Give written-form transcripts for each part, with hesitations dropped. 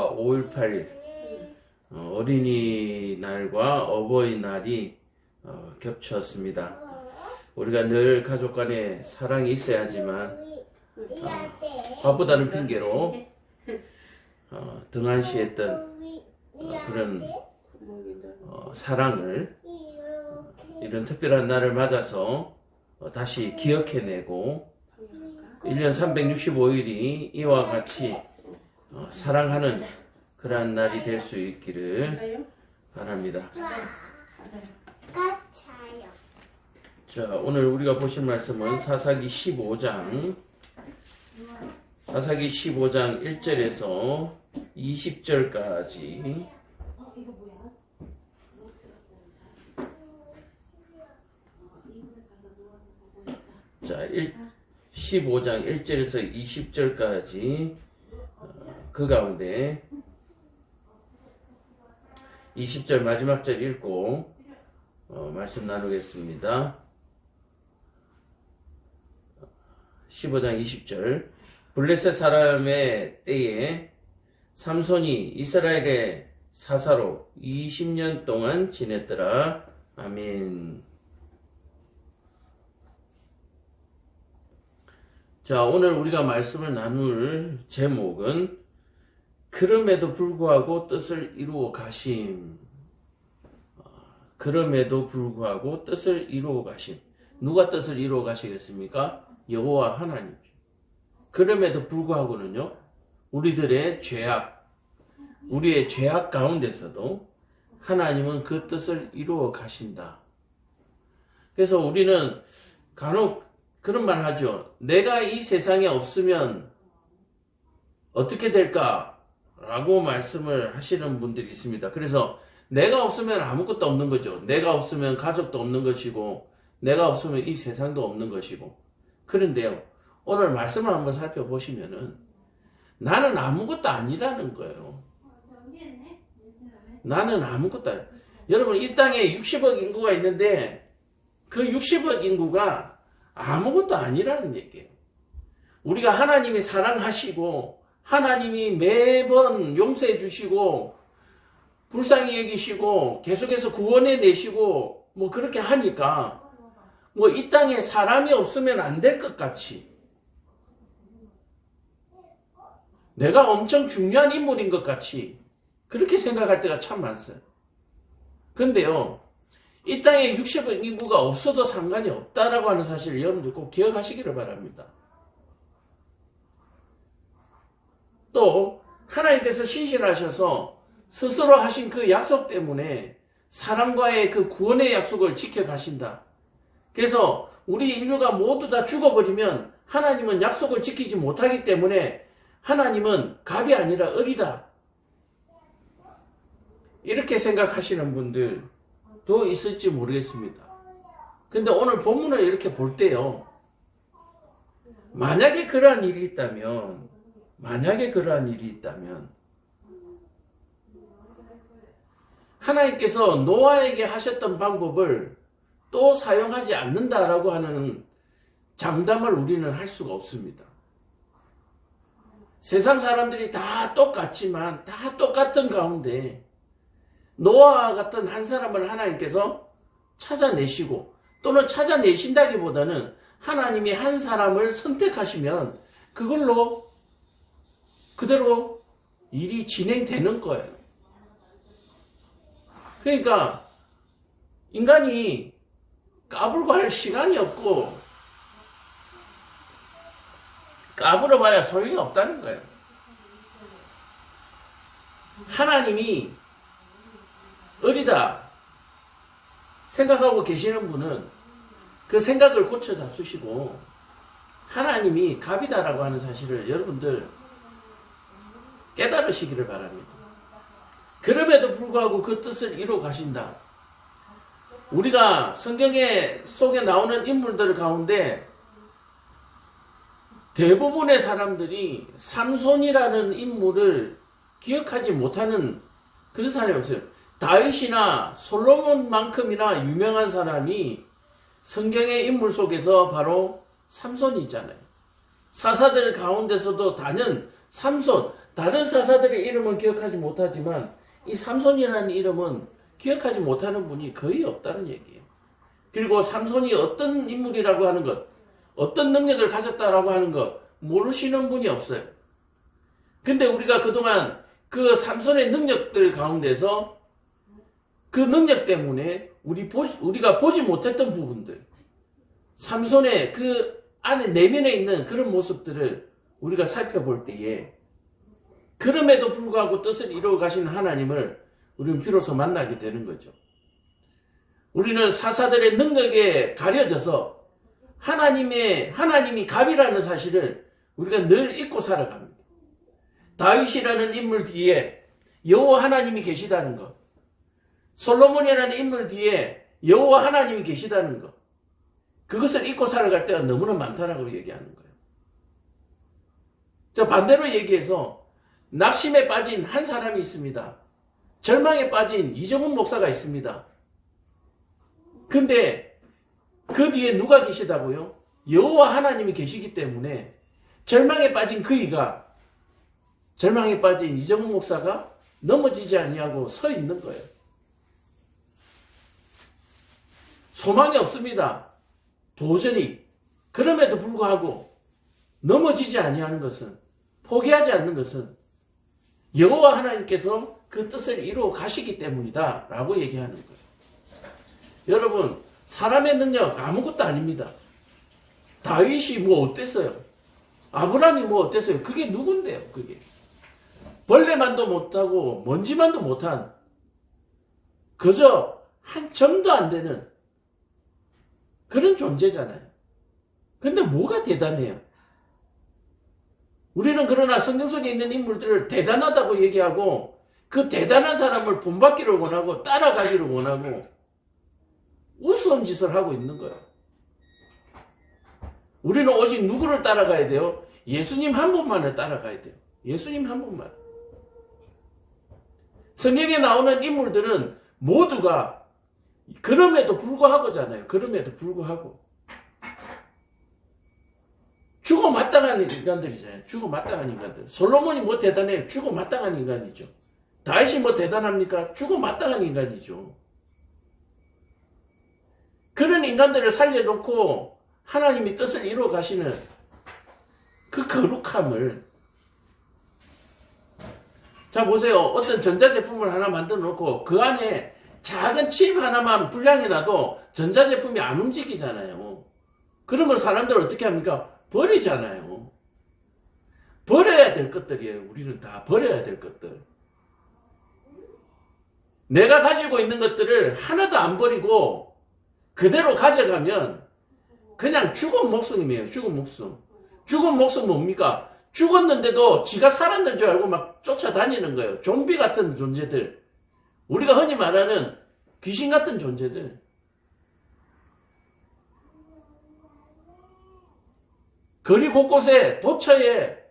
4월 5일 8일 어린이날과 어버이날이 겹쳤습니다. 우리가 늘 가족 간에 사랑이 있어야지만 바쁘다는 핑계로 등한시했던 그런 사랑을 이런 특별한 날을 맞아서 다시 기억해내고 1년 365일이 이와 같이 사랑하는 그러한 날이 될 수 있기를 바랍니다. 자, 오늘 우리가 보실 말씀은 사사기 15장 1절에서 20절까지 자, 15장 1절에서 20절까지 그 가운데 20절 마지막 절 읽고 말씀 나누겠습니다. 15장 20절 블레셋 사람의 때에 삼손이 이스라엘의 사사로 20년 동안 지냈더라. 아멘. 자, 오늘 우리가 말씀을 나눌 제목은 그럼에도 불구하고 뜻을 이루어 가심. 그럼에도 불구하고 뜻을 이루어 가심. 누가 뜻을 이루어 가시겠습니까? 여호와 하나님. 그럼에도 불구하고는요, 우리의 죄악 가운데서도 하나님은 그 뜻을 이루어 가신다. 그래서 우리는 간혹 그런 말 하죠. 내가 이 세상에 없으면 어떻게 될까? 라고 말씀을 하시는 분들이 있습니다. 그래서 내가 없으면 아무것도 없는 거죠. 내가 없으면 가족도 없는 것이고, 내가 없으면 이 세상도 없는 것이고. 그런데요, 오늘 말씀을 한번 살펴보시면은 나는 아무것도 아니라는 거예요. 나는 아무것도 아니에요. 여러분, 이 땅에 60억 인구가 있는데 그 60억 인구가 아무것도 아니라는 얘기예요. 우리가 하나님이 사랑하시고 하나님이 매번 용서해 주시고 불쌍히 여기시고 계속해서 구원해 내시고 뭐 그렇게 하니까 뭐 이 땅에 사람이 없으면 안 될 것 같이 내가 엄청 중요한 인물인 것 같이 그렇게 생각할 때가 참 많아요. 근데요, 이 땅에 60억 인구가 없어도 상관이 없다라고 하는 사실을 여러분들 꼭 기억하시기를 바랍니다. 또 하나님께서 신실하셔서 스스로 하신 그 약속 때문에 사람과의 그 구원의 약속을 지켜가신다. 그래서 우리 인류가 모두 다 죽어버리면 하나님은 약속을 지키지 못하기 때문에 하나님은 갑이 아니라 을이다. 이렇게 생각하시는 분들도 있을지 모르겠습니다. 근데 오늘 본문을 이렇게 볼 때요, 만약에 그러한 일이 있다면 하나님께서 노아에게 하셨던 방법을 또 사용하지 않는다라고 하는 장담을 우리는 할 수가 없습니다. 세상 사람들이 다 똑같지만 다 똑같은 가운데 노아와 같은 한 사람을 하나님께서 찾아내시고, 또는 찾아내신다기보다는 하나님이 한 사람을 선택하시면 그걸로 그대로 일이 진행되는 거예요. 그러니까 인간이 까불고 할 시간이 없고 까불어봐야 소용이 없다는 거예요. 하나님이 을이다 생각하고 계시는 분은 그 생각을 고쳐 잡수시고 하나님이 갑이다라고 하는 사실을 여러분들 깨달으시기를 바랍니다. 그럼에도 불구하고 그 뜻을 이루어 가신다. 우리가 성경에 속에 나오는 인물들 가운데 대부분의 사람들이 삼손이라는 인물을 기억하지 못하는 그런 사람이 없어요. 다윗이나 솔로몬만큼이나 유명한 사람이 성경의 인물 속에서 바로 삼손이잖아요. 사사들 가운데서도 단연 삼손, 다른 사사들의 이름은 기억하지 못하지만 이 삼손이라는 이름은 기억하지 못하는 분이 거의 없다는 얘기예요. 그리고 삼손이 어떤 인물이라고 하는 것, 어떤 능력을 가졌다라고 하는 것 모르시는 분이 없어요. 근데 우리가 그동안 그 삼손의 능력들 가운데서 그 능력 때문에 우리가 보지 못했던 부분들, 삼손의 그 안에 내면에 있는 그런 모습들을 우리가 살펴볼 때에 그럼에도 불구하고 뜻을 이루어 가시는 하나님을 우리는 비로소 만나게 되는 거죠. 우리는 사사들의 능력에 가려져서 하나님이 갑이라는 사실을 우리가 늘 잊고 살아갑니다. 다윗이라는 인물 뒤에 여호와 하나님이 계시다는 것, 솔로몬이라는 인물 뒤에 여호와 하나님이 계시다는 것, 그것을 잊고 살아갈 때가 너무나 많다라고 얘기하는 거예요. 저 반대로 얘기해서 낙심에 빠진 한 사람이 있습니다. 절망에 빠진 이정훈 목사가 있습니다. 근데 그 뒤에 누가 계시다고요? 여호와 하나님이 계시기 때문에 절망에 빠진 절망에 빠진 이정훈 목사가 넘어지지 아니하고 서 있는 거예요. 소망이 없습니다. 도저히. 그럼에도 불구하고 넘어지지 아니하는 것은, 포기하지 않는 것은 여호와 하나님께서 그 뜻을 이루어 가시기 때문이다 라고 얘기하는 거예요. 여러분, 사람의 능력 아무것도 아닙니다. 다윗이 뭐 어땠어요? 아브라함이 뭐 어땠어요? 그게 누군데요? 그게 벌레만도 못하고 먼지만도 못한, 그저 한 점도 안 되는 그런 존재잖아요. 근데 뭐가 대단해요? 우리는 그러나 성경 속에 있는 인물들을 대단하다고 얘기하고 그 대단한 사람을 본받기를 원하고 따라가기를 원하고 우스운 짓을 하고 있는 거예요. 우리는 오직 누구를 따라가야 돼요? 예수님 한 분만을 따라가야 돼요. 예수님 한 분만. 성경에 나오는 인물들은 모두가 그럼에도 불구하고잖아요. 그럼에도 불구하고 죽어 마땅한 인간들이잖아요. 죽어 마땅한 인간들. 솔로몬이 뭐 대단해요? 죽어 마땅한 인간이죠. 다윗이 뭐 대단합니까? 죽어 마땅한 인간이죠. 그런 인간들을 살려놓고 하나님이 뜻을 이루어 가시는 그 거룩함을, 자 보세요. 어떤 전자제품을 하나 만들어 놓고 그 안에 작은 칩 하나만 불량이 나도 전자제품이 안 움직이잖아요. 그러면 사람들은 어떻게 합니까? 버리잖아요. 버려야 될 것들이에요. 우리는 다 버려야 될 것들. 내가 가지고 있는 것들을 하나도 안 버리고 그대로 가져가면 그냥 죽은 목숨이에요. 죽은 목숨. 죽은 목숨 뭡니까? 죽었는데도 지가 살았는 줄 알고 막 쫓아다니는 거예요. 좀비 같은 존재들. 우리가 흔히 말하는 귀신 같은 존재들. 거리 곳곳에, 도처에,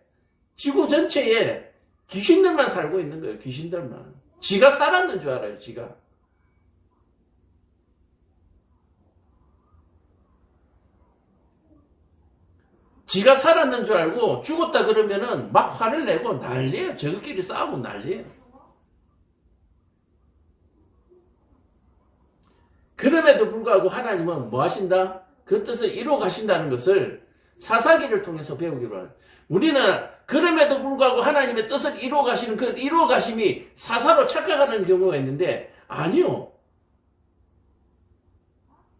지구 전체에 귀신들만 살고 있는 거예요. 귀신들만. 지가 살았는 줄 알아요. 지가. 지가 살았는 줄 알고 죽었다 그러면은 막 화를 내고 난리예요. 저것끼리 싸우고 난리예요. 그럼에도 불구하고 하나님은 뭐 하신다? 그 뜻을 이루어 가신다는 것을 사사기를 통해서 배우기로 합니다. 우리는 그럼에도 불구하고 하나님의 뜻을 이루어 가시는 그 이루어 가심이 사사로 착각하는 경우가 있는데, 아니요.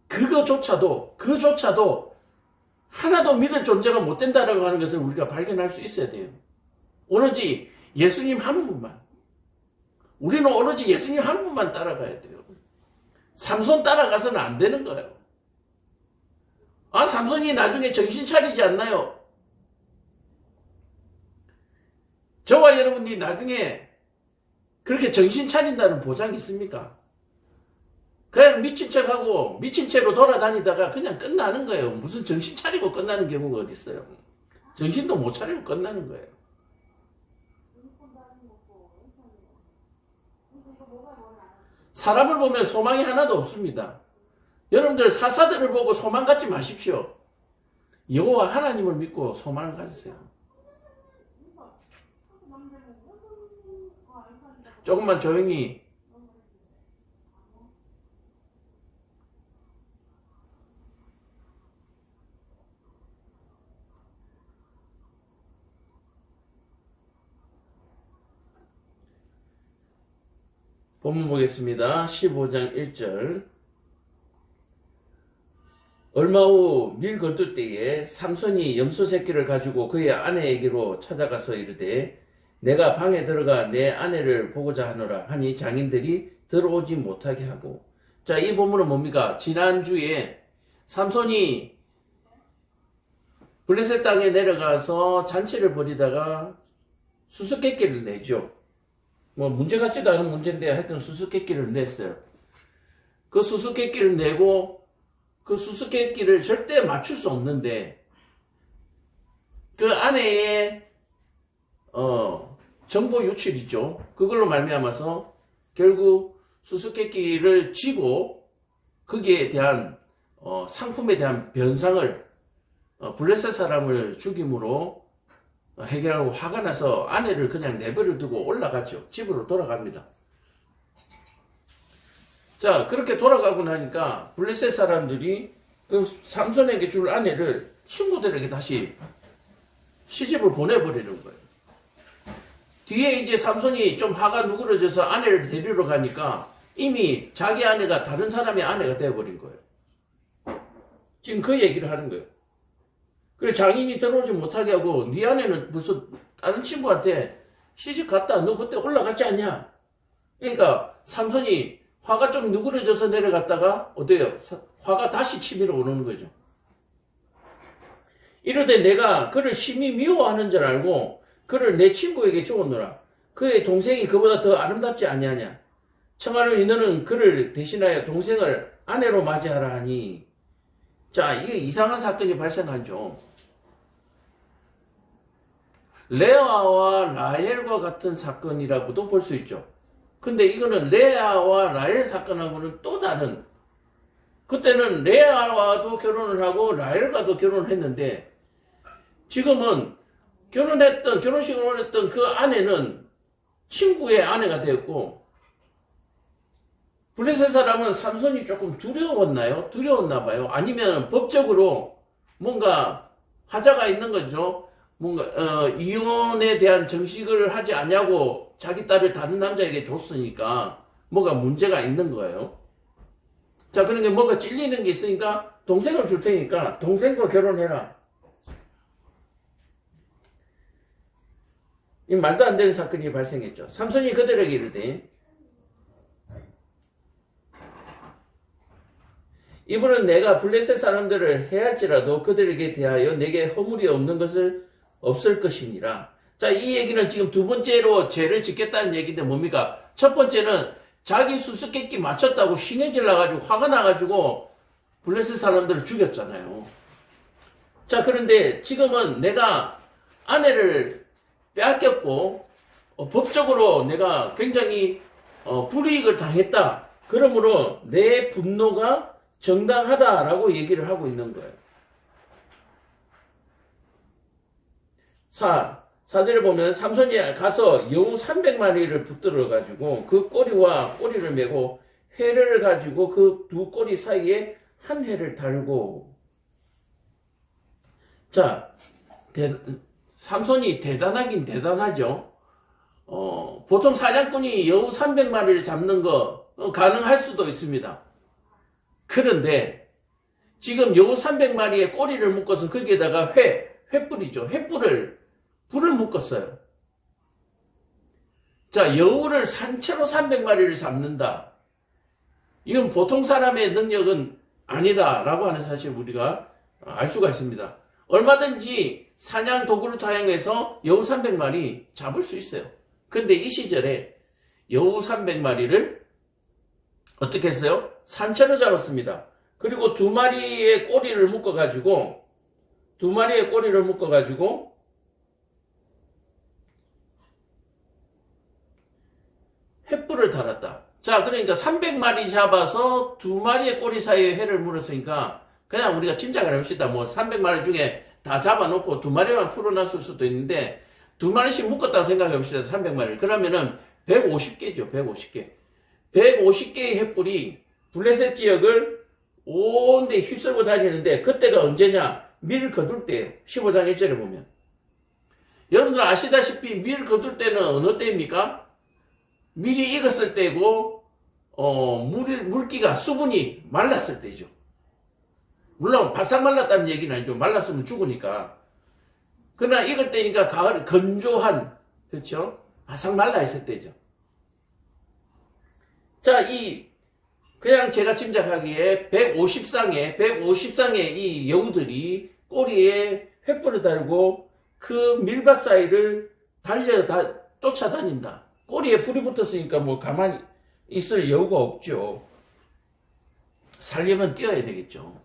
그조차도 하나도 믿을 존재가 못 된다라고 하는 것을 우리가 발견할 수 있어야 돼요. 오로지 예수님 한 분만. 우리는 오로지 예수님 한 분만 따라가야 돼요. 삼손 따라가서는 안 되는 거예요. 아, 삼손이 나중에 정신 차리지 않나요? 저와 여러분이 나중에 그렇게 정신 차린다는 보장이 있습니까? 그냥 미친 척하고 미친 채로 돌아다니다가 그냥 끝나는 거예요. 무슨 정신 차리고 끝나는 경우가 어디 있어요? 정신도 못 차리고 끝나는 거예요. 사람을 보면 소망이 하나도 없습니다. 여러분들 사사들을 보고 소망 갖지 마십시오. 여호와 하나님을 믿고 소망을 가지세요. 조금만 조용히. 본문 보겠습니다. 15장 1절. 얼마 후 밀 거둘 때에 삼손이 염소 새끼를 가지고 그의 아내에게로 찾아가서 이르되 내가 방에 들어가 내 아내를 보고자 하노라 하니 장인들이 들어오지 못하게 하고. 자, 이 본문은 뭡니까? 지난주에 삼손이 블레셋 땅에 내려가서 잔치를 벌이다가 수수께끼를 내죠. 뭐 문제 같지도 않은 문제인데 하여튼 수수께끼를 냈어요. 그 수수께끼를 내고 그 수수께끼를 절대 맞출 수 없는데 그 아내의 정보 유출이죠. 그걸로 말미암아서 결국 수수께끼를 지고 거기에 대한 상품에 대한 변상을 블레셋 사람을 죽임으로 해결하고 화가 나서 아내를 그냥 내버려 두고 올라가죠. 집으로 돌아갑니다. 자, 그렇게 돌아가고 나니까 블레셋 사람들이 그 삼손에게 줄 아내를 친구들에게 다시 시집을 보내버리는 거예요. 뒤에 이제 삼손이 좀 화가 누그러져서 아내를 데리러 가니까 이미 자기 아내가 다른 사람의 아내가 되어버린 거예요. 지금 그 얘기를 하는 거예요. 그래 장인이 들어오지 못하게 하고 네 아내는 무슨 다른 친구한테 시집 갔다 너 그때 올라갔지 않냐? 그러니까 삼손이 화가 좀 누그러져서 내려갔다가 어때요? 화가 다시 치밀어 오르는 거죠. 이러되 내가 그를 심히 미워하는 줄 알고 그를 내 친구에게 주었노라. 그의 동생이 그보다 더 아름답지 아니하냐? 청하노니 너는 그를 대신하여 동생을 아내로 맞이하라 하니. 자, 이게 이상한 사건이 발생하죠. 레아와 라헬과 같은 사건이라고도 볼 수 있죠. 근데 이거는 레아와 라헬 사건하고는 또 다른, 그때는 레아와도 결혼을 하고 라헬과도 결혼을 했는데 지금은 결혼식을 했던 그 아내는 친구의 아내가 되었고 블레셋 사람은 삼손이 조금 두려웠나요? 두려웠나 봐요. 아니면 법적으로 뭔가 하자가 있는 거죠. 뭔가 이혼에 대한 정식을 하지 않냐고 자기 딸을 다른 남자에게 줬으니까 뭔가 문제가 있는 거예요. 자, 그러니까 뭔가 찔리는 게 있으니까 동생을 줄 테니까 동생과 결혼해라. 이 말도 안 되는 사건이 발생했죠. 삼손이 그들에게 이르되 이분은 내가 블레셋 사람들을 해할지라도 그들에게 대하여 내게 허물이 없을 것이니라. 자, 이 얘기는 지금 두 번째로 죄를 짓겠다는 얘기인데 뭡니까? 첫 번째는 자기 수수께끼 맞췄다고 신경질 나가지고 화가 나가지고 블레셋 사람들을 죽였잖아요. 자, 그런데 지금은 내가 아내를 빼앗겼고 법적으로 내가 굉장히 불이익을 당했다. 그러므로 내 분노가 정당하다라고 얘기를 하고 있는 거예요. 4절에 보면 삼손이 가서 여우 300마리를 붙들어가지고 그 꼬리와 꼬리를 메고 회를 가지고 그 두 꼬리 사이에 한 회를 달고. 자, 삼손이 대단하긴 대단하죠. 보통 사냥꾼이 여우 300마리를 잡는 거 가능할 수도 있습니다. 그런데 지금 여우 300마리의 꼬리를 묶어서 거기에다가 횃불이죠. 불을 묶었어요. 자, 여우를 산채로 300마리를 잡는다. 이건 보통 사람의 능력은 아니다라고 하는 사실 우리가 알 수가 있습니다. 얼마든지 사냥 도구를 사용해서 여우 300마리 잡을 수 있어요. 그런데 이 시절에 여우 300마리를 어떻게 했어요? 산채로 잡았습니다. 그리고 두 마리의 꼬리를 묶어가지고 횃불을 달았다. 자, 그러니까 300마리 잡아서 두 마리의 꼬리 사이에 회를 물었으니까 그냥 우리가 짐작을 해봅시다. 뭐 300마리 중에 다 잡아놓고 두 마리만 풀어놨을 수도 있는데 2마리씩 묶었다고 생각해 봅시다. 300마리를. 그러면은 150개죠. 150개. 150개의 횃불이 블레셋 지역을 온데 휩쓸고 다니는데 그때가 언제냐? 밀 거둘 때예요. 15장 1절에 보면. 여러분들 아시다시피 밀 거둘 때는 어느 때입니까? 밀이 익었을 때고 물기가 수분이 말랐을 때죠. 물론 바싹 말랐다는 얘기는 아니죠. 말랐으면 죽으니까. 그러나 익을 때니까 가을 건조한, 그렇죠? 바싹 말라 있을 때죠. 자, 그냥 제가 짐작하기에 150쌍의 이 여우들이 꼬리에 횃불을 달고 그 밀밭 사이를 쫓아다닌다. 꼬리에 불이 붙었으니까 뭐 가만히 있을 여우가 없죠. 살려면 뛰어야 되겠죠.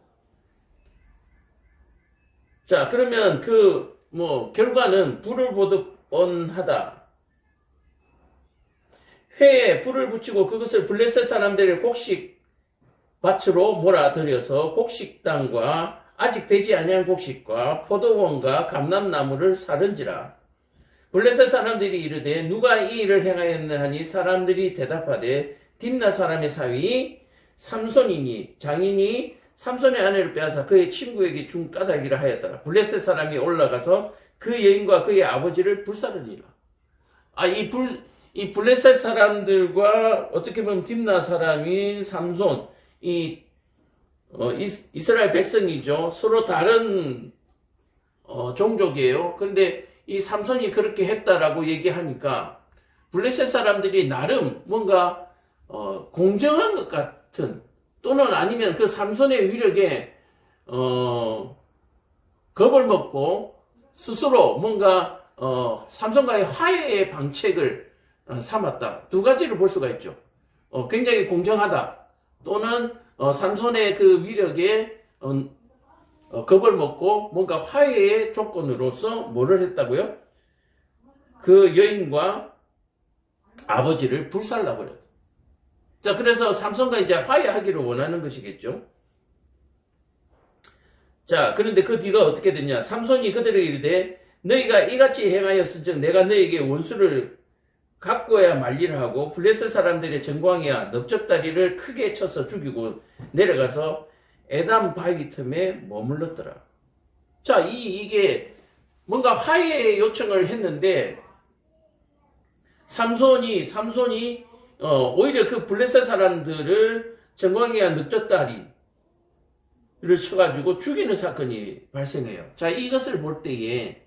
자, 그러면 결과는 불을 보듯 뻔하다. 회에 불을 붙이고 그것을 블레셋 사람들의 곡식 밭으로 몰아들여서 곡식당과 아직 배지 아니한 곡식과 포도원과 감람나무를 사른지라. 블레셋 사람들이 이르되 누가 이 일을 행하였느냐 하니 사람들이 대답하되 딥나 사람의 사위 삼손이니 장인이 삼손의 아내를 빼앗아 그의 친구에게 준 까닭이라 하였더라. 블레셋 사람이 올라가서 그 여인과 그의 아버지를 불사르니라. 이 블레셋 사람들과 어떻게 보면 딥나 사람인 삼손, 이스라엘 백성이죠. 서로 다른 종족이에요. 그런데 이 삼손이 그렇게 했다라고 얘기하니까 블레셋 사람들이 나름 뭔가 공정한 것 같은, 또는 아니면 그 삼손의 위력에 겁을 먹고 스스로 뭔가 삼손과의 화해의 방책을 삼았다. 두 가지를 볼 수가 있죠. 굉장히 공정하다. 또는 삼손의 그 위력에 겁을 먹고 뭔가 화해의 조건으로서 뭐를 했다고요? 그 여인과 아버지를 불살라버렸다. 자, 그래서 삼손과 이제 화해하기를 원하는 것이겠죠. 자, 그런데 그 뒤가 어떻게 됐냐? 삼손이 그들에게 이르되 너희가 이같이 행하였은즉 내가 너희에게 원수를 갖고야 말리라 하고 블레셋 사람들의 전광이야 넓적다리를 크게 쳐서 죽이고 내려가서 에담 바위 틈에 머물렀더라. 자, 이게 뭔가 화해 요청을 했는데 삼손이 오히려 그 블레셋 사람들을 전광이야 넓적다리를 쳐가지고 죽이는 사건이 발생해요. 자, 이것을 볼 때에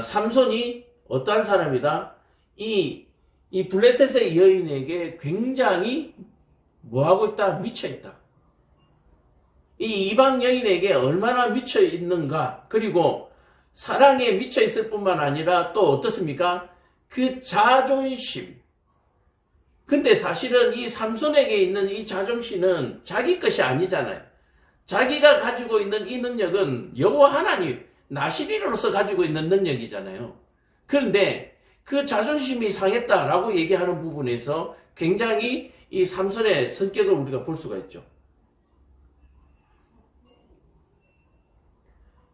삼손이 어떠한 사람이다? 이 블레셋의 여인에게 굉장히 뭐하고 있다? 미쳐있다. 이 이방 여인에게 얼마나 미쳐있는가, 그리고 사랑에 미쳐있을 뿐만 아니라 또 어떻습니까? 그 자존심. 근데 사실은 이 삼손에게 있는 이 자존심은 자기 것이 아니잖아요. 자기가 가지고 있는 이 능력은 여호와 하나님, 나시리로서 가지고 있는 능력이잖아요. 그런데 그 자존심이 상했다라고 얘기하는 부분에서 굉장히 이 삼손의 성격을 우리가 볼 수가 있죠.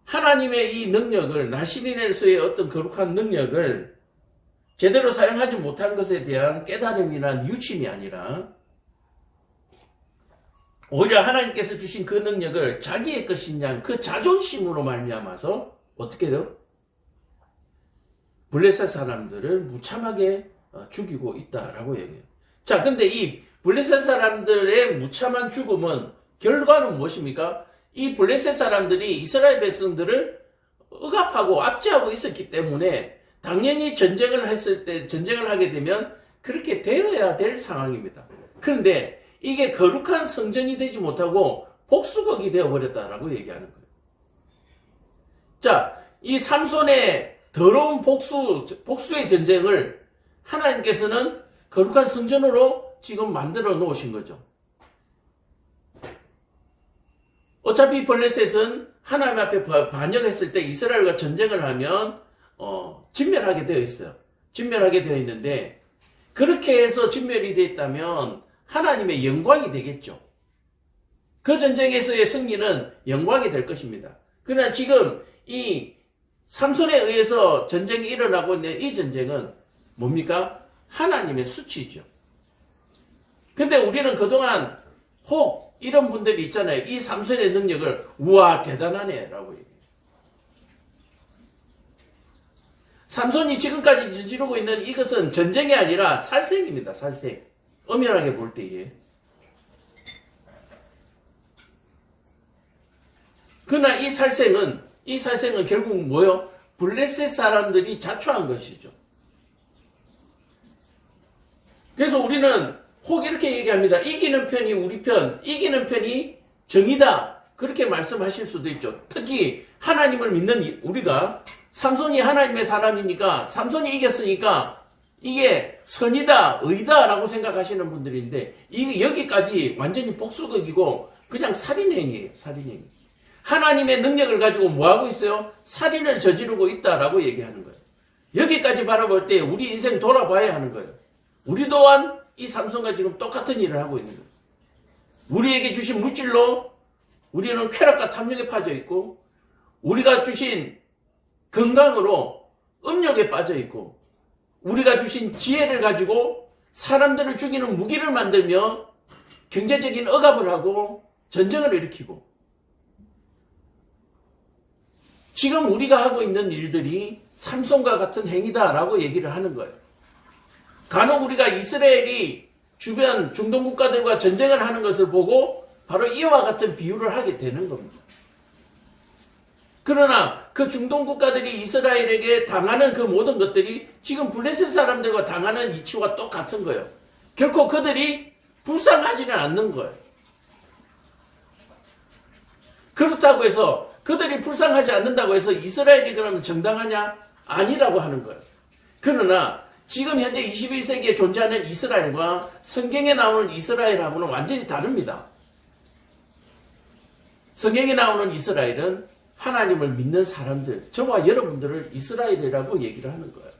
하나님의 이 능력을, 나시리네스의 어떤 거룩한 능력을 제대로 사용하지 못한 것에 대한 깨달음이나 유침이 아니라 오히려 하나님께서 주신 그 능력을 자기의 것인 양 그 자존심으로 말미암아서 어떻게 돼요? 블레셋 사람들을 무참하게 죽이고 있다라고 얘기해요. 자, 근데 이 블레셋 사람들의 무참한 죽음은 결과는 무엇입니까? 이 블레셋 사람들이 이스라엘 백성들을 억압하고 압제하고 있었기 때문에 당연히 전쟁을 하게 되면 그렇게 되어야 될 상황입니다. 그런데 이게 거룩한 성전이 되지 못하고 복수국이 되어버렸다라고 얘기하는 거예요. 자, 이 삼손의 더러운 복수의 전쟁을 하나님께서는 거룩한 성전으로 지금 만들어 놓으신 거죠. 어차피 블레셋은 하나님 앞에 반역했을 때 이스라엘과 전쟁을 하면 진멸하게 되어 있어요. 진멸하게 되어 있는데 그렇게 해서 진멸이 되어 있다면 하나님의 영광이 되겠죠. 그 전쟁에서의 승리는 영광이 될 것입니다. 그러나 지금 이 삼손에 의해서 전쟁이 일어나고 있는 이 전쟁은 뭡니까? 하나님의 수치죠. 근데 우리는 그동안 혹 이런 분들이 있잖아요. 이 삼손의 능력을 우와 대단하네 라고 얘기해요. 삼손이 지금까지 저지르고 있는 이것은 전쟁이 아니라 살생입니다. 살생. 엄연하게 볼 때에. 그러나 이 살생은 결국 뭐요? 블레셋 사람들이 자초한 것이죠. 그래서 우리는 혹 이렇게 얘기합니다. 이기는 편이 우리 편, 이기는 편이 정이다. 그렇게 말씀하실 수도 있죠. 특히 하나님을 믿는 우리가 삼손이 하나님의 사람이니까 삼손이 이겼으니까 이게 선이다, 의다 라고 생각하시는 분들인데 이게 여기까지 완전히 복수극이고 그냥 살인행위예요. 살인행위. 하나님의 능력을 가지고 뭐하고 있어요? 살인을 저지르고 있다라고 얘기하는 거예요. 여기까지 바라볼 때 우리 인생 돌아봐야 하는 거예요. 우리 또한 이 삼손과 지금 똑같은 일을 하고 있는 거예요. 우리에게 주신 물질로 우리는 쾌락과 탐욕에 빠져 있고 우리가 주신 건강으로 음욕에 빠져 있고 우리가 주신 지혜를 가지고 사람들을 죽이는 무기를 만들며 경제적인 억압을 하고 전쟁을 일으키고 지금 우리가 하고 있는 일들이 삼손과 같은 행위다라고 얘기를 하는 거예요. 간혹 우리가 이스라엘이 주변 중동 국가들과 전쟁을 하는 것을 보고 바로 이와 같은 비유를 하게 되는 겁니다. 그러나 그 중동 국가들이 이스라엘에게 당하는 그 모든 것들이 지금 블레셋 사람들과 당하는 이치와 똑같은 거예요. 결코 그들이 불쌍하지는 않는 거예요. 그렇다고 해서 그들이 불쌍하지 않는다고 해서 이스라엘이 그러면 정당하냐? 아니라고 하는 거예요. 그러나 지금 현재 21세기에 존재하는 이스라엘과 성경에 나오는 이스라엘하고는 완전히 다릅니다. 성경에 나오는 이스라엘은 하나님을 믿는 사람들, 저와 여러분들을 이스라엘이라고 얘기를 하는 거예요.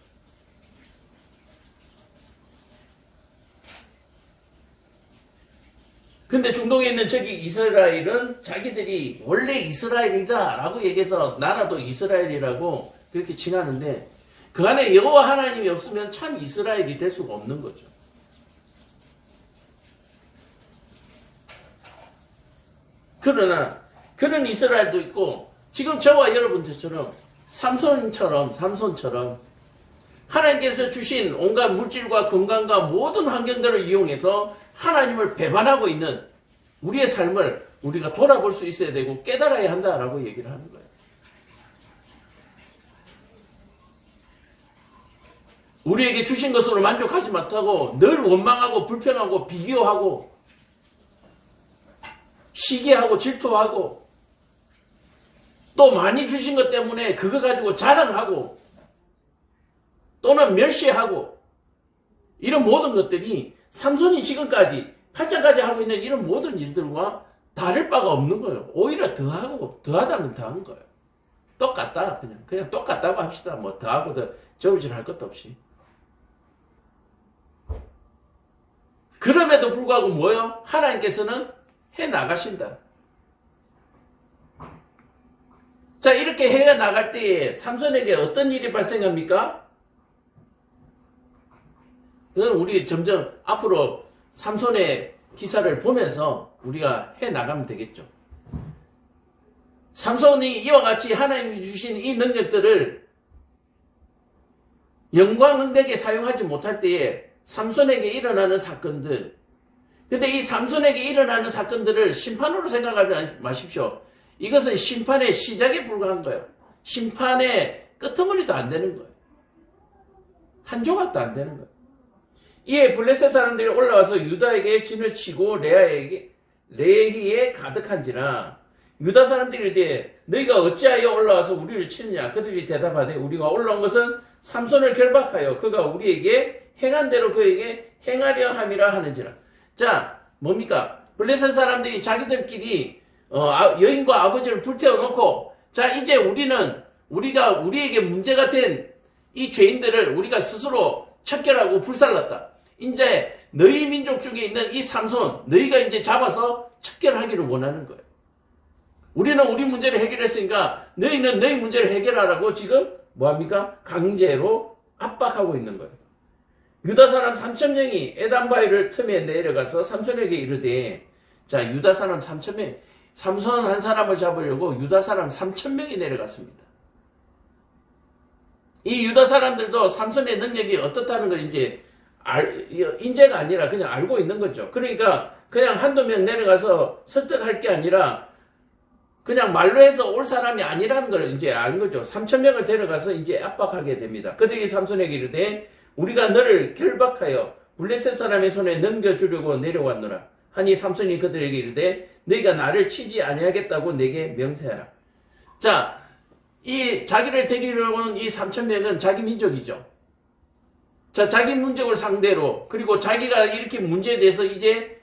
근데 중동에 있는 저기 이스라엘은 자기들이 원래 이스라엘이다 라고 얘기해서 나라도 이스라엘이라고 그렇게 칭하는데 그 안에 여호와 하나님이 없으면 참 이스라엘이 될 수가 없는 거죠. 그러나 그런 이스라엘도 있고 지금 저와 여러분들처럼 삼손처럼 하나님께서 주신 온갖 물질과 건강과 모든 환경들을 이용해서 하나님을 배반하고 있는 우리의 삶을 우리가 돌아볼 수 있어야 되고 깨달아야 한다라고 얘기를 하는 거예요. 우리에게 주신 것으로 만족하지 못하고 늘 원망하고 불평하고 비교하고 시기하고 질투하고 또 많이 주신 것 때문에 그거 가지고 자랑하고 또는 멸시하고 이런 모든 것들이 삼손이 지금까지 8장까지 하고 있는 이런 모든 일들과 다를 바가 없는 거예요. 오히려 더하다면 더한 거예요. 똑같다. 그냥 똑같다고 합시다. 뭐 더하고 더 저울질할 것도 없이. 그럼에도 불구하고 뭐예요? 하나님께서는 해 나가신다. 자, 이렇게 해 나갈 때에 삼손에게 어떤 일이 발생합니까? 그건 우리 점점 앞으로 삼손의 기사를 보면서 우리가 해 나가면 되겠죠. 삼손이 이와 같이 하나님이 주신 이 능력들을 영광되게 사용하지 못할 때에 삼손에게 일어나는 사건들. 근데 이 삼손에게 일어나는 사건들을 심판으로 생각하지 마십시오. 이것은 심판의 시작에 불과한 거예요. 심판의 끄트머리도 안 되는 거예요. 한 조각도 안 되는 거예요. 이에 블레셋 사람들이 올라와서 유다에게 진을 치고 레히에 가득한지라 유다 사람들이 이르되 너희가 어찌하여 올라와서 우리를 치느냐. 그들이 대답하되 우리가 올라온 것은 삼손을 결박하여 그가 우리에게 행한 대로 그에게 행하려 함이라 하는지라. 자, 뭡니까? 블레셋 사람들이 자기들끼리 여인과 아버지를 불태워놓고 자, 이제 우리에게 문제가 된 이 죄인들을 우리가 스스로 척결하고 불살랐다. 이제 너희 민족 중에 있는 이 삼손 너희가 이제 잡아서 척결하기를 원하는 거예요. 우리는 우리 문제를 해결했으니까 너희는 너희 문제를 해결하라고 지금 뭐합니까? 강제로 압박하고 있는 거예요. 유다 사람 3,000명이 에단바위를 틈에 내려가서 삼손에게 이르되, 자, 유다 사람 3,000명, 삼손 한 사람을 잡으려고 유다 사람 3,000명이 내려갔습니다. 이 유다 사람들도 삼손의 능력이 어떻다는 걸 이제 인재가 아니라 그냥 알고 있는 거죠. 그러니까 그냥 한두 명 내려가서 설득할 게 아니라 그냥 말로 해서 올 사람이 아니라는 걸 이제 아는 거죠. 3,000명을 데려가서 이제 압박하게 됩니다. 그들이 삼손에게 이르되 우리가 너를 결박하여 블레셋 사람의 손에 넘겨주려고 내려왔노라 하니 삼손이 그들에게 이르되 너희가 나를 치지 아니하겠다고 내게 명세하라. 자, 이 자기를 데리러 온 이 3,000명은 자기 민족이죠. 자, 자기 민족을 상대로, 그리고 자기가 이렇게 문제에 대해서 이제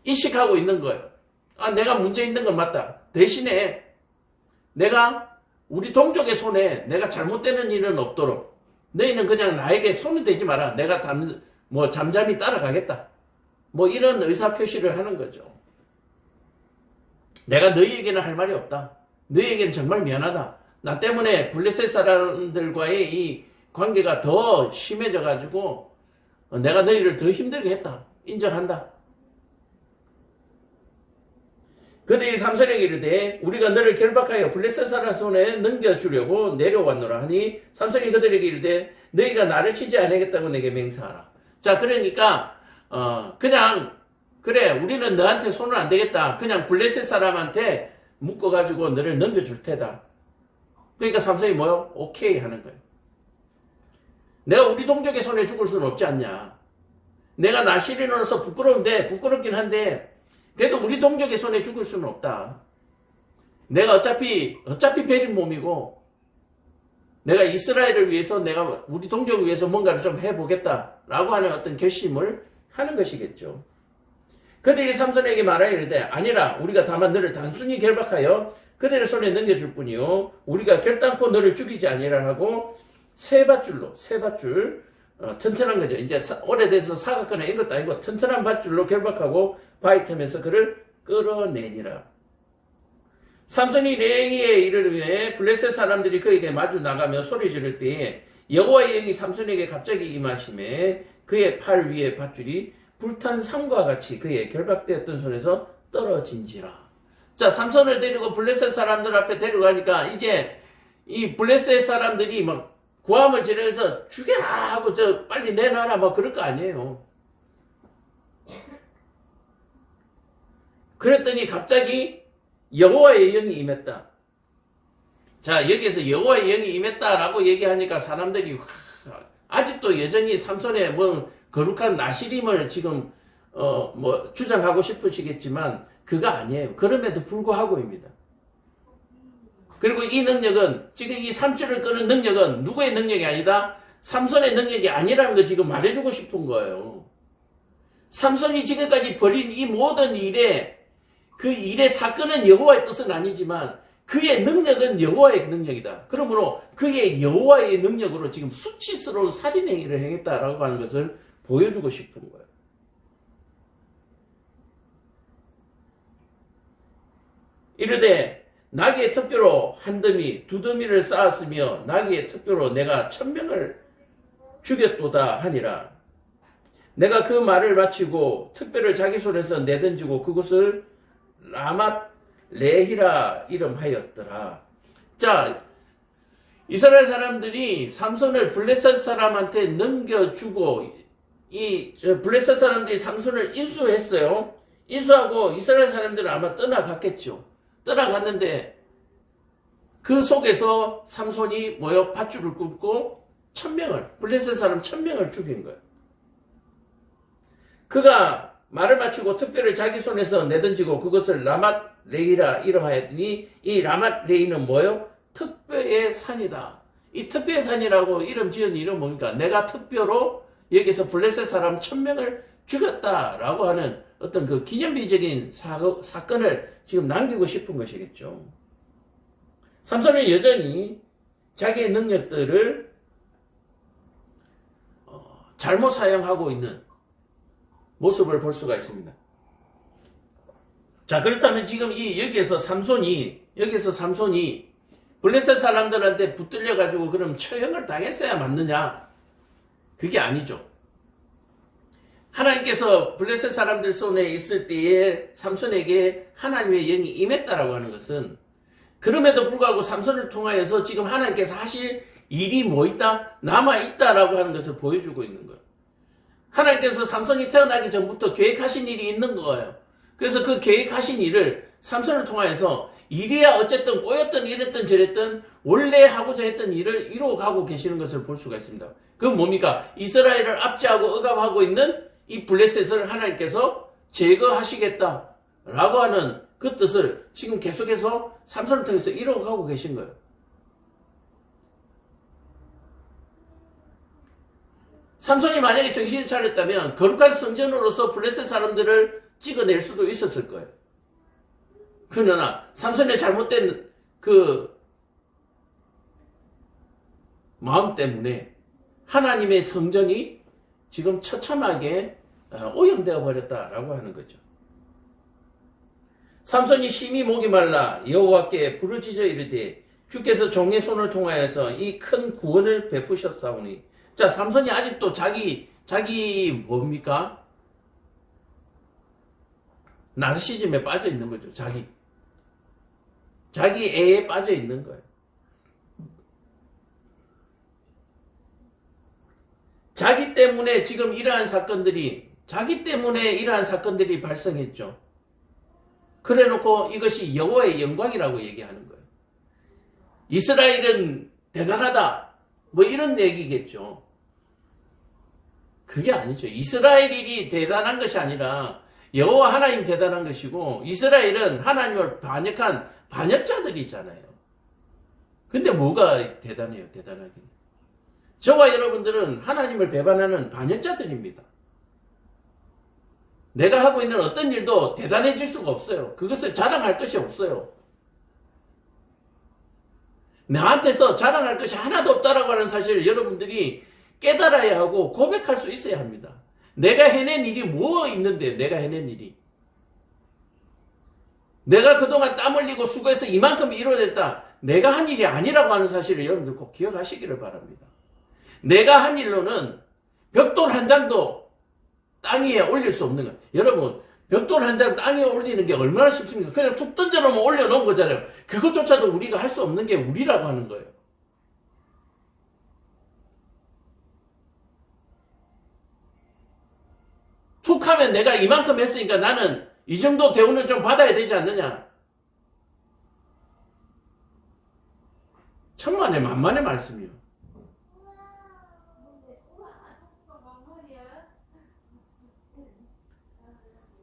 인식하고 있는 거예요. 아, 내가 문제 있는 건 맞다. 대신에 내가 우리 동족의 손에 내가 잘못되는 일은 없도록 너희는 그냥 나에게 손을 대지 마라. 내가 잠잠히 따라가겠다. 뭐 이런 의사표시를 하는 거죠. 내가 너희에게는 할 말이 없다. 너희에게는 정말 미안하다. 나 때문에 블레셋 사람들과의 이 관계가 더 심해져가지고 내가 너희를 더 힘들게 했다. 인정한다. 그들이 삼손에게 이르되 우리가 너를 결박하여 블레셋 사람 손에 넘겨주려고 내려왔노라 하니 삼손이 그들에게 이르되 너희가 나를 치지 않겠다고 내게 맹세하라. 자, 그러니까 그냥 그래, 우리는 너한테 손을 안 대겠다. 그냥 블레셋 사람한테 묶어가지고 너를 넘겨줄 테다. 그러니까 삼손이 뭐요? 오케이 하는 거예요. 내가 우리 동족의 손에 죽을 수는 없지 않냐. 내가 나시린으로서 부끄러운데, 부끄럽긴 한데 그래도 우리 동족의 손에 죽을 수는 없다. 내가 어차피 베린 몸이고 내가 이스라엘을 위해서 내가 우리 동족을 위해서 뭔가를 좀 해보겠다라고 하는 어떤 결심을 하는 것이겠죠. 그들이 삼손에게 말하여 이르되 아니라 우리가 다만 너를 단순히 결박하여 그들의 손에 넘겨줄 뿐이요 우리가 결단코 너를 죽이지 아니라 하고 세 밧줄 튼튼한 거죠. 이제 오래돼서 사각거나 이런 것도 아니고 튼튼한 밧줄로 결박하고 바위 틈에서 그를 끌어내니라. 삼손이 레이에 이르르매 블레셋 사람들이 그에게 마주 나가며 소리 지를 때에 여호와의 영이 삼손에게 갑자기 임하심에 그의 팔 위에 밧줄이 불탄 상과 같이 그의 결박되었던 손에서 떨어진지라. 자, 삼손을 데리고 블레셋 사람들 앞에 데려가니까 이제 이 블레셋 사람들이 막 고함을 지르면서 죽여라 하고 저 빨리 내놔라 뭐 그럴 거 아니에요. 그랬더니 갑자기 여호와의 영이 임했다. 자, 여기에서 여호와의 영이 임했다라고 얘기하니까 사람들이 아직도 여전히 삼손의 뭐 거룩한 나시림을 지금 주장하고 싶으시겠지만 그가 아니에요. 그럼에도 불구하고입니다. 그리고 이 능력은 지금 이 삼줄을 끄는 능력은 누구의 능력이 아니다. 삼손의 능력이 아니라는 거 지금 말해주고 싶은 거예요. 삼손이 지금까지 벌인 이 모든 일에 그 일의 사건은 여호와의 뜻은 아니지만 그의 능력은 여호와의 능력이다. 그러므로 그의 여호와의 능력으로 지금 수치스러운 살인행위를 행했다라고 하는 것을 보여주고 싶은 거예요. 이르되 나귀의 턱뼈로 한 더미 두 더미를 쌓았으며 나귀의 턱뼈로 내가 1,000명을 죽였도다 하니라. 내가 그 말을 마치고 턱뼈를 자기 손에서 내던지고 그곳을 라맛 레히라 이름하였더라. 자, 이스라엘 사람들이 삼손을 블레셋 사람한테 넘겨주고 이 블레셋 사람들이 삼손을 인수했어요. 인수하고 이스라엘 사람들은 아마 떠나갔겠죠. 떠나갔는데 그 속에서 삼손이 밧줄을 끊고 1,000명을 블레셋 사람 1,000명을 죽인 거예요. 그가 말을 마치고 턱뼈를 자기 손에서 내던지고 그것을 라맛 레이라 이름하였더니 이 라맛 레이는 뭐예요? 턱뼈의 산이다. 이 턱뼈의 산이라고 이름 지은 이름 뭡니까? 내가 턱뼈로 여기서 블레셋 사람 1,000명을 죽였다라고 하는 어떤 그 기념비적인 사건을 지금 남기고 싶은 것이겠죠. 삼손은 여전히 자기의 능력들을 잘못 사용하고 있는 모습을 볼 수가 있습니다. 자, 그렇다면 지금 여기에서 삼손이 블레셋 사람들한테 붙들려가지고 그럼 처형을 당했어야 맞느냐? 그게 아니죠. 하나님께서 블레셋 사람들 손에 있을 때에 삼손에게 하나님의 영이 임했다라고 하는 것은 그럼에도 불구하고 삼손을 통하여서 지금 하나님께서 하실 일이 뭐 있다? 남아있다라고 하는 것을 보여주고 있는 거예요. 하나님께서 삼손이 태어나기 전부터 계획하신 일이 있는 거예요. 그래서 그 계획하신 일을 삼손을 통하여서 이래야 어쨌든 꼬였든 이랬든 저랬든 원래 하고자 했던 일을 이루어가고 계시는 것을 볼 수가 있습니다. 그건 뭡니까? 이스라엘을 압제하고 억압하고 있는 이 블레셋을 하나님께서 제거하시겠다라고 하는 그 뜻을 지금 계속해서 삼손을 통해서 이루어가고 계신 거예요. 삼손이 만약에 정신을 차렸다면 거룩한 성전으로서 블레셋 사람들을 찍어낼 수도 있었을 거예요. 그러나 삼손의 잘못된 그 마음 때문에 하나님의 성전이 지금 처참하게 오염되어 버렸다라고 하는 거죠. 삼손이 심히 목이 말라 여호와께 부르짖어 이르되 주께서 종의 손을 통하여서 이 큰 구원을 베푸셨사오니. 자, 삼손이 아직도 자기 뭡니까? 나르시즘에 빠져 있는 거죠. 자기 애에 빠져 있는 거예요. 자기 때문에 이러한 사건들이 발생했죠. 그래 놓고 이것이 여호와의 영광이라고 얘기하는 거예요. 이스라엘은 대단하다. 뭐 이런 얘기겠죠. 그게 아니죠. 이스라엘이 대단한 것이 아니라 여호와 하나님 대단한 것이고 이스라엘은 하나님을 반역한 반역자들이잖아요. 근데 뭐가 대단해요? 대단하긴. 저와 여러분들은 하나님을 배반하는 반역자들입니다. 내가 하고 있는 어떤 일도 대단해질 수가 없어요. 그것을 자랑할 것이 없어요. 나한테서 자랑할 것이 하나도 없다라고 하는 사실을 여러분들이 깨달아야 하고 고백할 수 있어야 합니다. 내가 해낸 일이 뭐 있는데, 내가 해낸 일이. 내가 그동안 땀 흘리고 수고해서 이만큼 이루어졌다. 내가 한 일이 아니라고 하는 사실을 여러분들 꼭 기억하시기를 바랍니다. 내가 한 일로는 벽돌 한 장도 땅 위에 올릴 수 없는 거예요. 여러분, 벽돌 한 장 땅 위에 올리는 게 얼마나 쉽습니까? 그냥 툭 던져놓으면 올려놓은 거잖아요. 그것조차도 우리가 할 수 없는 게 우리라고 하는 거예요. 툭 하면 내가 이만큼 했으니까 나는 이 정도 대우는 좀 받아야 되지 않느냐. 천만의 만만의 말씀이요.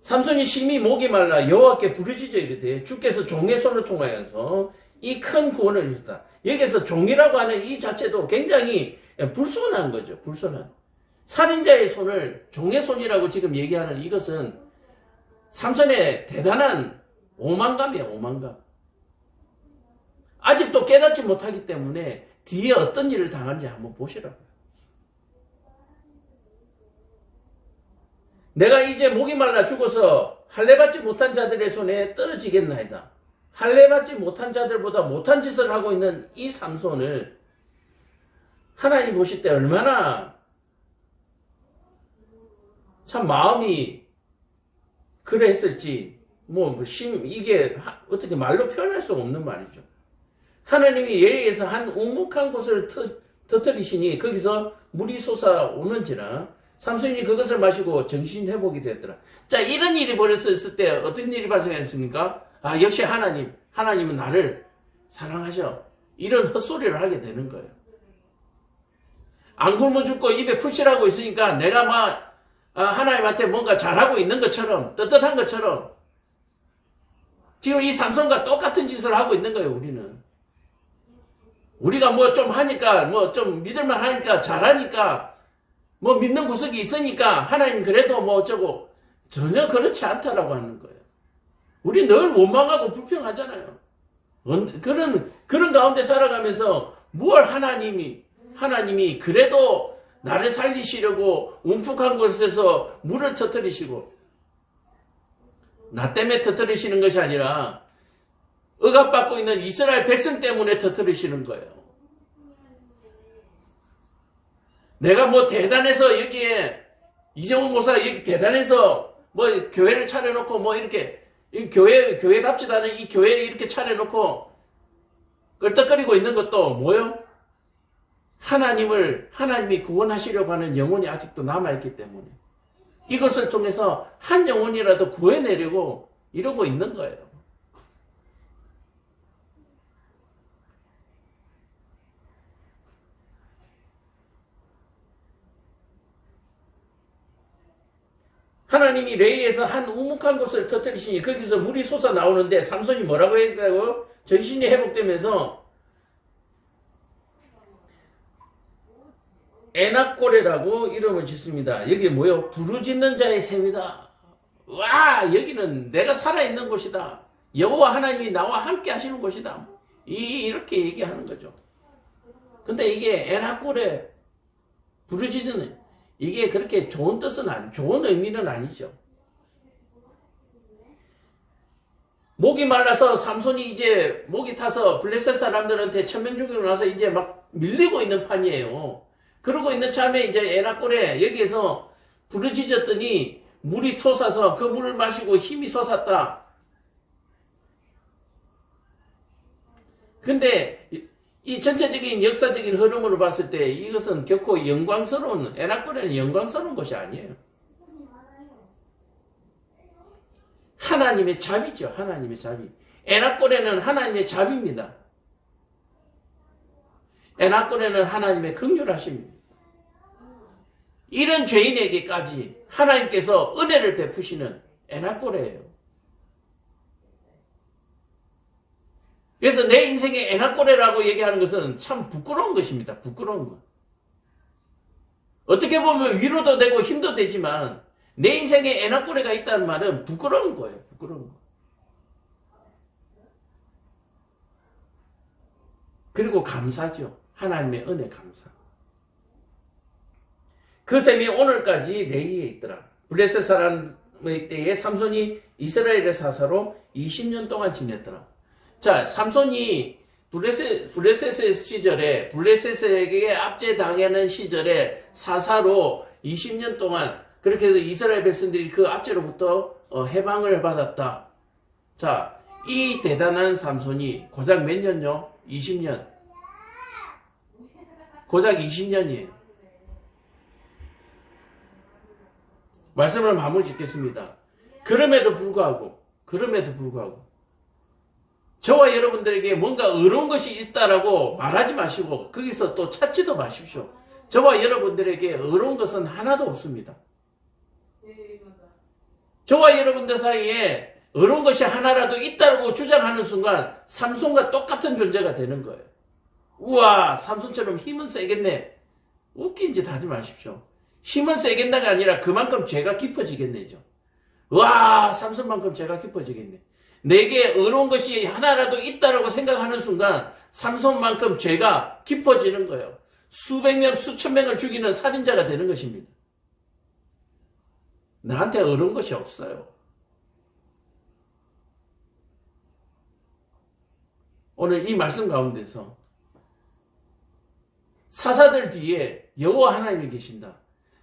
삼손이 심히 목이 말라 여호와께 부르짖어 이르되 주께서 종의 손을 통하여서 이 큰 구원을 이루셨다. 여기서 종이라고 하는 이 자체도 굉장히 불손한 거죠. 불손한. 살인자의 손을 종의 손이라고 지금 얘기하는 이것은 삼손의 대단한 오만감이에요. 오만감. 아직도 깨닫지 못하기 때문에 뒤에 어떤 일을 당한지 한번 보시라고요. 내가 이제 목이 말라 죽어서 할례받지 못한 자들의 손에 떨어지겠나이다. 할례받지 못한 자들보다 못한 짓을 하고 있는 이 삼손을 하나님 보실 때 얼마나 참 마음이 그랬을지 이게 어떻게 말로 표현할 수 없는 말이죠. 하나님이 예리해서 한 우묵한 곳을 터뜨리시니 거기서 물이 솟아오는지라 삼손이 그것을 마시고 정신회복이 되었더라. 자, 이런 일이 벌어졌을 때 어떤 일이 발생했습니까? 아, 역시 하나님은 나를 사랑하셔. 이런 헛소리를 하게 되는 거예요. 안 굶어 죽고 입에 풀칠하고 있으니까 내가 하나님한테 뭔가 잘하고 있는 것처럼, 떳떳한 것처럼 지금 이 삼손과 똑같은 짓을 하고 있는 거예요. 우리가 뭐 좀 하니까, 뭐 좀 믿을만 하니까, 잘하니까, 뭐 믿는 구석이 있으니까 하나님 그래도 뭐 어쩌고. 전혀 그렇지 않다라고 하는 거예요. 우리 늘 원망하고 불평하잖아요. 그런 가운데 살아가면서 뭘 하나님이 그래도 나를 살리시려고 움푹한 곳에서 물을 터뜨리시고 나 때문에 터뜨리시는 것이 아니라 억압받고 있는 이스라엘 백성 때문에 터뜨리시는 거예요. 내가 뭐 대단해서 여기에 이재용 목사가 여기 대단해서 뭐 교회를 차려놓고 뭐 이렇게 교회답지도 않은 이 교회를 이렇게 차려놓고 껄떡거리고 있는 것도 뭐요? 하나님이 구원하시려고 하는 영혼이 아직도 남아있기 때문에 이것을 통해서 한 영혼이라도 구해내려고 이러고 있는 거예요. 하나님이 레이에서 한 우묵한 곳을 터뜨리시니 거기서 물이 솟아 나오는데 삼손이 뭐라고 했다고요? 정신이 회복되면서 에낙고레라고 이름을 짓습니다. 여기 뭐요? 부르짖는 자의 셈이다. 와, 여기는 내가 살아있는 곳이다. 여호와 하나님이 나와 함께 하시는 곳이다. 이렇게 얘기하는 거죠. 근데 이게 에낙고레 부르짖는 이게 그렇게 좋은 뜻은 좋은 의미는 아니죠. 목이 말라서 삼손이 이제 목이 타서 블레셋 사람들한테 천명 죽이고 나서 이제 막 밀리고 있는 판이에요. 그러고 있는 참에 이제 에낙골에 여기에서 부르짖었더니 물이 솟아서 그 물을 마시고 힘이 솟았다. 근데 이 전체적인 역사적인 흐름으로 봤을 때 이것은 결코 에낙골에는 영광스러운 것이 아니에요. 하나님의 자비죠. 하나님의 자비. 에낙골에는 하나님의 자비입니다. 에낙골에는 하나님의 긍휼하심입니다. 이런 죄인에게까지 하나님께서 은혜를 베푸시는 에낙골이에요. 그래서 내 인생의 에낙골이라고 얘기하는 것은 참 부끄러운 것입니다. 부끄러운 것. 어떻게 보면 위로도 되고 힘도 되지만 내 인생에 에낙골이가 있다는 말은 부끄러운 거예요. 부끄러운 거. 그리고 감사죠. 하나님의 은혜 감사. 그 셈이 오늘까지 레이에 있더라. 블레셋 사람의 때에 삼손이 이스라엘의 사사로 20년 동안 지냈더라. 자, 삼손이 블레셋의 시절에 블레셋에게 압제당하는 시절에 사사로 20년 동안 그렇게 해서 이스라엘 백성들이 그 압제로부터 해방을 받았다. 자, 이 대단한 삼손이 고작 몇 년요? 20년. 고작 20년이에요. 말씀을 마무리 짓겠습니다. 그럼에도 불구하고 저와 여러분들에게 뭔가 의로운 것이 있다라고 말하지 마시고 거기서 또 찾지도 마십시오. 저와 여러분들에게 의로운 것은 하나도 없습니다. 저와 여러분들 사이에 의로운 것이 하나라도 있다고 주장하는 순간 삼손과 똑같은 존재가 되는 거예요. 우와, 삼손처럼 힘은 세겠네. 웃긴 짓 하지 마십시오. 힘은 세겠나가 아니라 그만큼 죄가 깊어지겠네죠. 와, 삼손만큼 죄가 깊어지겠네. 내게 의로운 것이 하나라도 있다라고 생각하는 순간 삼손만큼 죄가 깊어지는 거예요. 수백 명, 수천 명을 죽이는 살인자가 되는 것입니다. 나한테 의로운 것이 없어요. 오늘 이 말씀 가운데서 사사들 뒤에 여호와 하나님이 계신다.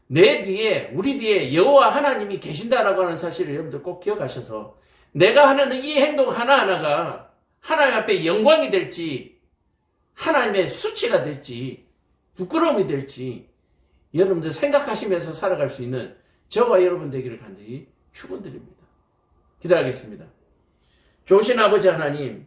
내 뒤에, 우리 뒤에 여호와 하나님이 계신다라고 하는 사실을 여러분들 꼭 기억하셔서 내가 하는 이 행동 하나하나가 하나님 앞에 영광이 될지 하나님의 수치가 될지 부끄러움이 될지 여러분들 생각하시면서 살아갈 수 있는 저와 여러분 되기를 간절히 축원드립니다. 기도하겠습니다. 좋으신 아버지 하나님,